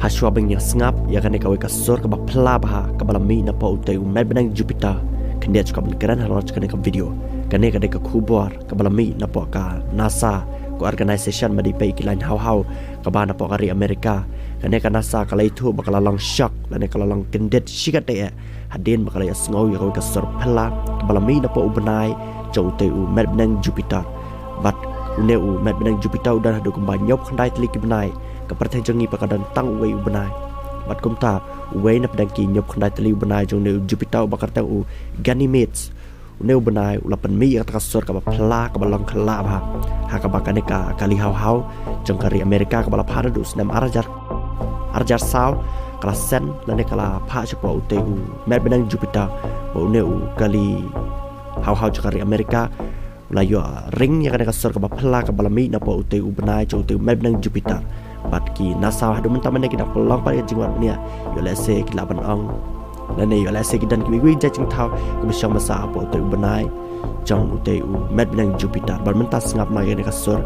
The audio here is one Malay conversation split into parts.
Haw² yang sengap ya kan kau kasur ke bapla bah ke balami na pa utai umet benang Jupiter kendia cukup berkeran halor kan ke video kan ke kubur ke balami na pa ka NASA ko organisation madi pai kilan Haw² ke ba na pa kari Amerika kan NASA kala itu bakal lang shock dan kala lang kendet sikat de hadin bakal ya sengau ya kau kasur pela ke balami na pa ubenai jauh utai umet benang Jupiter bat uneu umet benang Jupiter udah ada kembanyop kandai telik benai kepercayaan jengi pakadan tang uwe ubenai bat kumta uwe na pedangki nyop khandai teli ubenai jong ne Jupiter bakar tang u Ganymedes ne ubenai ulapan mi yang takasur ka pla ka balang khala ba ha ka bakane ka kali Haw² jong kari Amerika ka bala paradus nam arjar saw kala sen lane kala pha chapa ute u mer benang Jupiter bo ne u kali Haw² jong kari Amerika layo ring yang kana kasur ka pla ka balami na po ute ubenai jong ute mer benang Jupiter bat ki NASA hadu mentaman kita pelang pada jingwat ni yo lese ki laban ong dan yo lese ki dan ki wi jajing thau ki besyam masa apa tu benai jang uteu met benang Jupiter bar mentas ngap mai ne kasur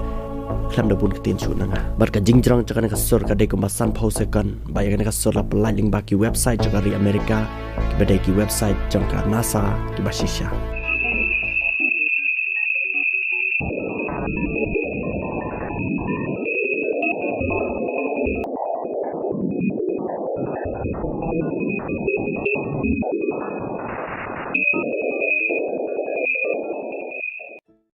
klam da bun ketin chu nanga bat ka jingjrang chakane kasur ka de kumbasan phau second ba ya ne kasur la pelai ling ba ki website jagari Amerika ki badai ki website jang ka NASA ki basisha